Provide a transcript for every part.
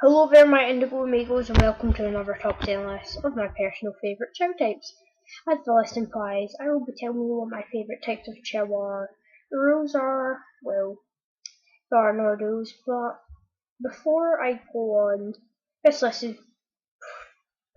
Hello there my indigo amigos and welcome to another top 10 list of my personal favourite Chao types. As the list implies, I will be telling you what my favourite types of Chao are. The rules are, well, there are no rules, but before I go on, this list is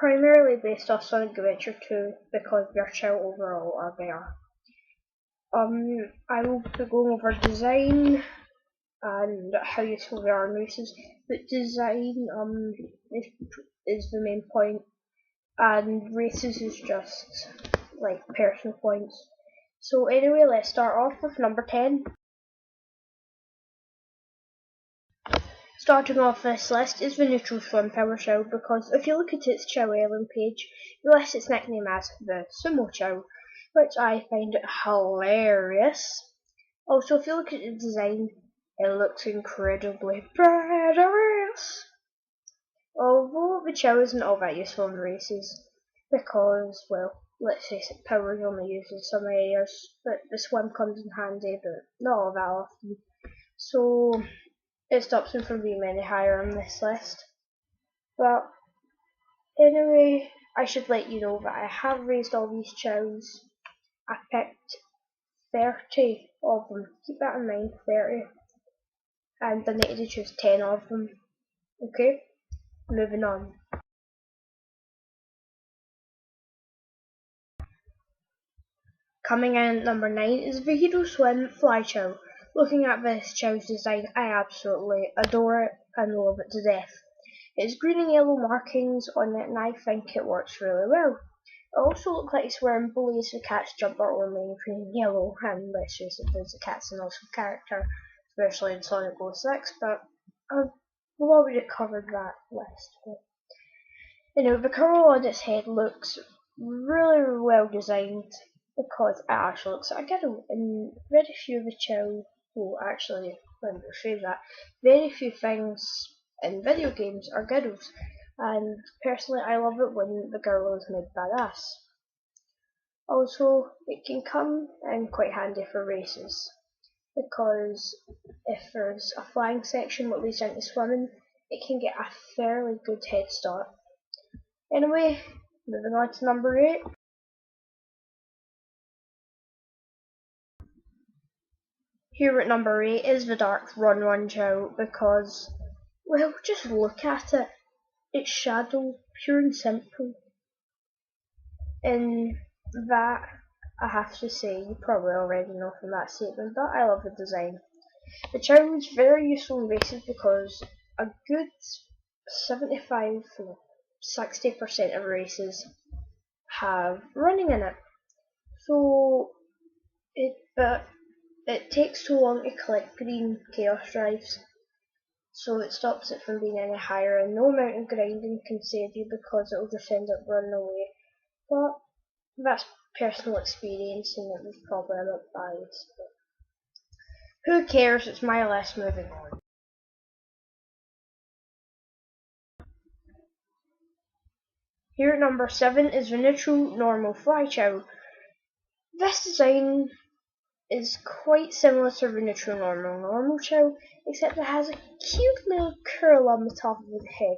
primarily based off Sonic Adventure 2 because their Chao overall are better. I will be going over design and how useful they are in races, but design is the main point, and races is just like personal points. So anyway, let's start off with number 10. Starting off this list is the neutral swim power Chao, because if you look at its Chao Island page, you list its nickname as the Sumo Chao, which I find hilarious. Also, if you look at the design, it looks incredibly badass. Although the Chao isn't all that useful in races, because, well, let's face it, power is only used in some areas, but the swim comes in handy, but not all that often. So, it stops him from being any higher on this list. But, anyway, I should let you know that I have raised all these Chaos. I picked 30 of them, keep that in mind, 30. And I needed to choose 10 of them. Okay, moving on. Coming in at number 9 is the Hero Swim Fly Chao. Looking at this Chao's design, I absolutely adore it and love it to death. It's green and yellow markings on it and I think it works really well. It also looks like it's wearing Bullies the Cat's jumper only in green and yellow, and let's face it, the cat's an awesome character, especially in Sonic 06, but we've already covered that list. The curl on its head looks really well designed because it actually looks like a ghetto, and very few of the Chao, well actually, let me rephrase that, very few things in video games are ghettos, and personally I love it when the girl is made badass. Also, it can come in quite handy for races, because if there's a flying section that leads into swimming, it can get a fairly good head start. Anyway, moving on to number 8. Here at number 8 is the Dark Run Chao, because, well, just look at it. It's shadow, pure and simple. And that, I have to say, you probably already know from that statement, but I love the design. The Chao is very useful in races because a good 75 to 60% of races have running in it. So, it takes so long to collect green chaos drives, so it stops it from being any higher, and no amount of grinding can save you because it will just end up running away. But that's personal experience and it was probably a bit biased. But who cares, it's my list, moving on. Here at number 7 is the neutral normal Fly Chao. This design is quite similar to the neutral normal Chao, except it has a cute little curl on the top of the head,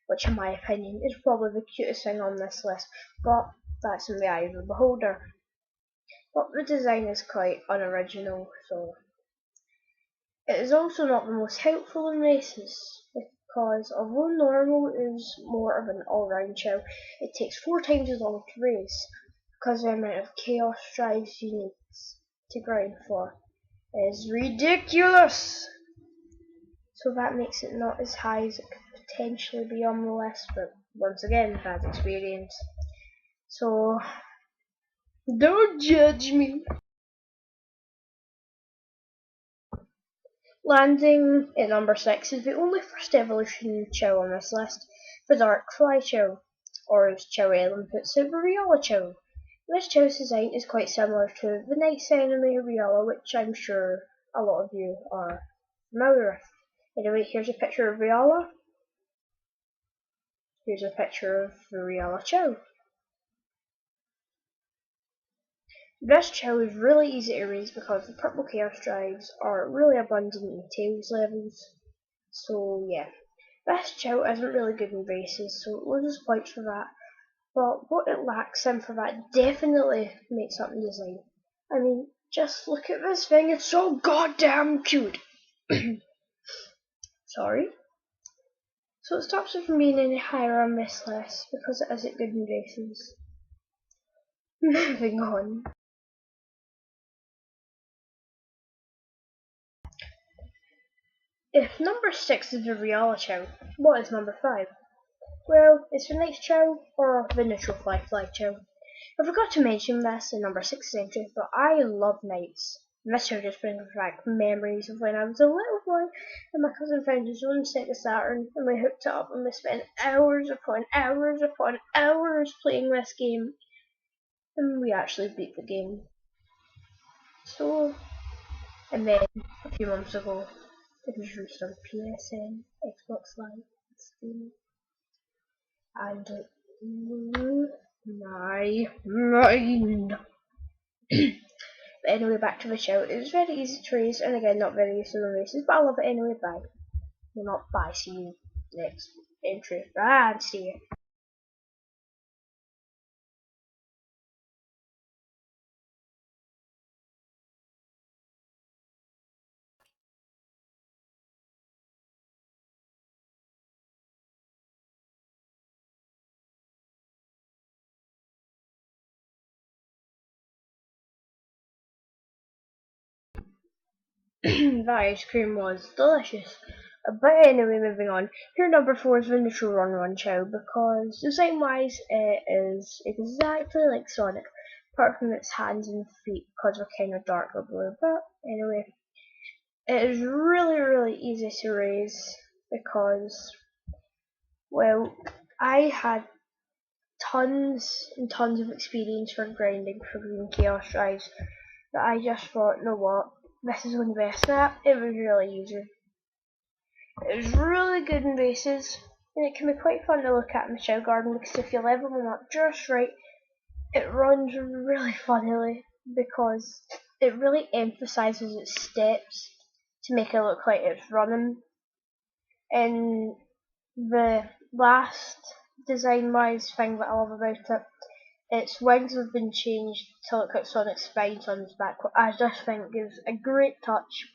which in my opinion is probably the cutest thing on this list, but that's in the eye of the beholder. But the design is quite unoriginal, so it is also not the most helpful in races, because although normal is more of an all-round Chao, it takes 4 times as long to race, because the amount of chaos drives you need to grind for is ridiculous. So that makes it not as high as it could potentially be on the list, but once again, bad experience. So don't judge me. Landing at number 6 is the only first evolution Chao on this list, the Dark Fly Chao, or as Chao Island puts it, the Riola Chao. This Chao's design is quite similar to the nice enemy Riola, which I'm sure a lot of you are familiar with. Anyway, here's a picture of Riola. Here's a picture of the Riola Chao. This Chao is really easy to raise because the purple chaos drives are really abundant in tails levels. So yeah. This Chao isn't really good in races, so it loses points for that. But what it lacks in for that definitely makes up in design. I mean, just look at this thing, it's so goddamn cute. Sorry. So it stops it from being any higher on this list because it isn't good in races. Moving on. If number 6 is the Real Chao, what is number 5? Well, it's the next Chao or the neutral fly Chao. I forgot to mention this in number 6's entry, but I love nights. This show just brings back memories of when I was a little boy and my cousin found his own Sega Saturn and we hooked it up and we spent hours upon hours upon hours playing this game, and we actually beat the game. So, and then a few months ago it was released on PSN, Xbox Live, Steam, and it blew my mind. But anyway, back to the show. It was very easy to race, and again, not very useful in races, but I love it anyway. Bye. Well, not bye. See you next entry. Bye, and see you. The ice cream was delicious. But anyway, moving on. Here, number 4 is the neutral Run Chao because design-wise, it is exactly like Sonic, apart from its hands and feet because they're kind of darker blue. But anyway, it is really easy to raise because, well, I had tons and tons of experience for grinding for green chaos drives that I just thought, you know what, this is when best that. It was really easy. It was really good in races, and it can be quite fun to look at in the Chao Garden because if you level them up just right, it runs really funnily because it really emphasises its steps to make it look like it's running. And the last design-wise thing that I love about it, its wings have been changed to look like Sonic's spines on his back, what I just think gives a great touch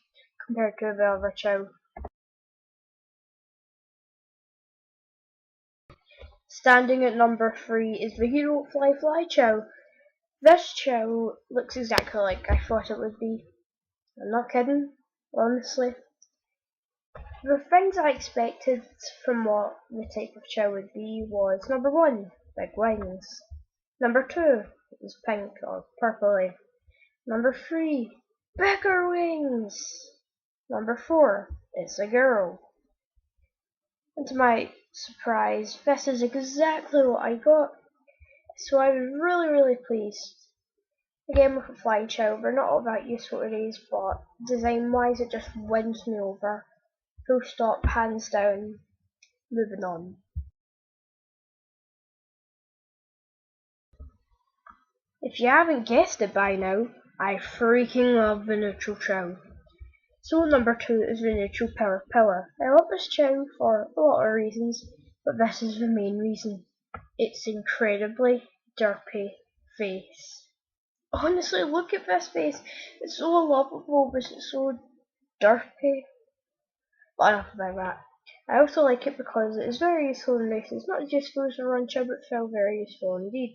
compared to the other Chao. Standing at number 3 is the Hero Fly Chao. This Chao looks exactly like I thought it would be. I'm not kidding, honestly. The things I expected from what the type of Chao would be was number 1, big wings. Number 2, it was pink or purpley. Number 3, bigger wings. Number 4, it's a girl. And to my surprise, this is exactly what I got. So I was really pleased. Again with a flying Chao, they're not all that useful to raise, but design wise it just wins me over. Full stop, hands down, moving on. If you haven't guessed it by now, I freaking love the neutral Chao. So number 2 is the neutral Power Pillar. I love this Chao for a lot of reasons, but this is the main reason. Its incredibly derpy face. Honestly, look at this face. It's so lovable, but it's so derpy. But enough about that. I also like it because it is very useful in races, not just for the run Chao, but feel very useful indeed.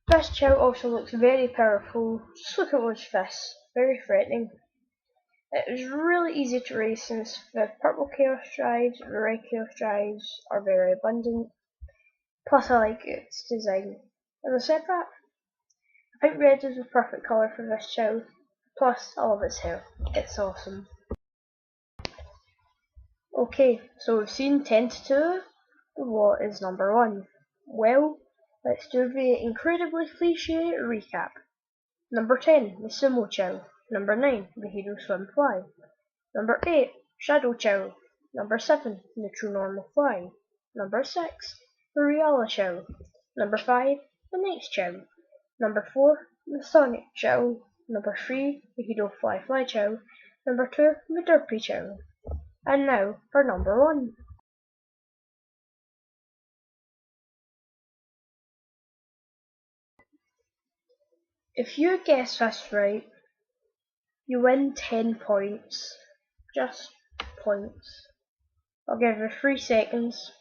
This Chao also looks very powerful. Just look at those fists. Very threatening. It is really easy to race since the purple chaos drives, the red chaos drives are very abundant. Plus I like its design. Having said that, I think red is the perfect colour for this Chao. Plus I love its hair. It's awesome. Okay, so we've seen 10 to 2. What is number 1? Well, let's do the incredibly cliche recap. Number 10, the Sumo Chao. Number 9, the Hero Swim Fly. Number 8, Shadow Chao. Number 7, the True Normal Fly. Number 6, the Reala Chao. Number 5, the Next Chao. Number 4, the Sonic Chao. Number 3, the Hero Fly Chao. Number 2, the Derpy Chao. And now for number 1. If you guess this right, you win 10 points. Just points. I'll give you 3 seconds.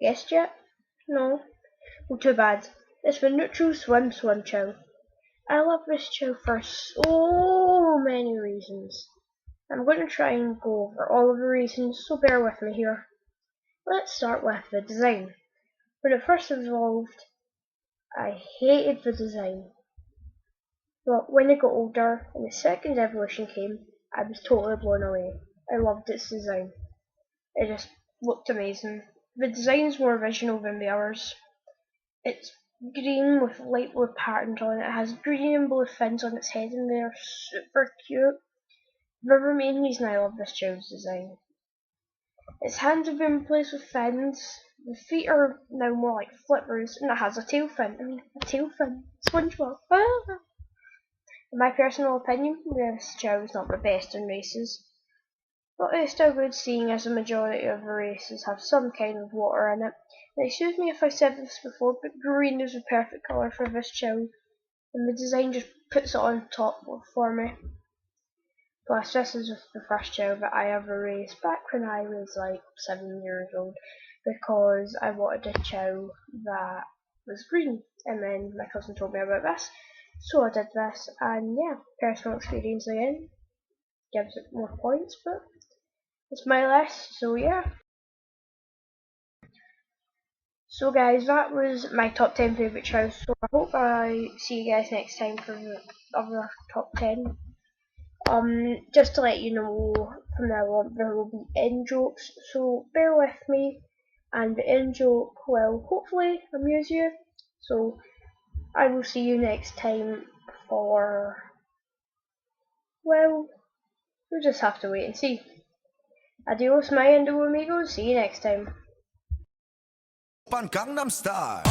Guessed yet? No? Well, too bad. It's the neutral swim Chao. I love this Chao for so many reasons. I'm going to try and go over all of the reasons, so bear with me here. Let's start with the design. When it first evolved, I hated the design. But when I got older and the second evolution came, I was totally blown away. I loved its design. It just looked amazing. The design's more original than the others. It's green with light blue patterns on it. It has green and blue fins on its head and they're super cute. The main reason I love this Chao's design. Its hands have been replaced with fins. The feet are now more like flippers and it has a tail fin. A tail fin. SpongeBob. In my personal opinion, this Chao is not the best in races. But it's still good seeing as the majority of the races have some kind of water in it. And excuse me if I said this before, but green is the perfect colour for this Chao. And the design just puts it on top for me. Plus, this is the first Chao that I ever raced back when I was like 7 years old, because I wanted a Chao that was green, and then my cousin told me about this, so I did this, and yeah, personal experience again, gives it more points, but it's my list, so yeah. So guys, that was my top 10 favourite Chaos, so I hope I see you guys next time for the other top 10. Just to let you know, from now on there will be in jokes, so bear with me, and the in joke will hopefully amuse you. So I will see you next time for, well, we'll just have to wait and see. Adios, my Indo amigos. See you next time. Gangnam Style.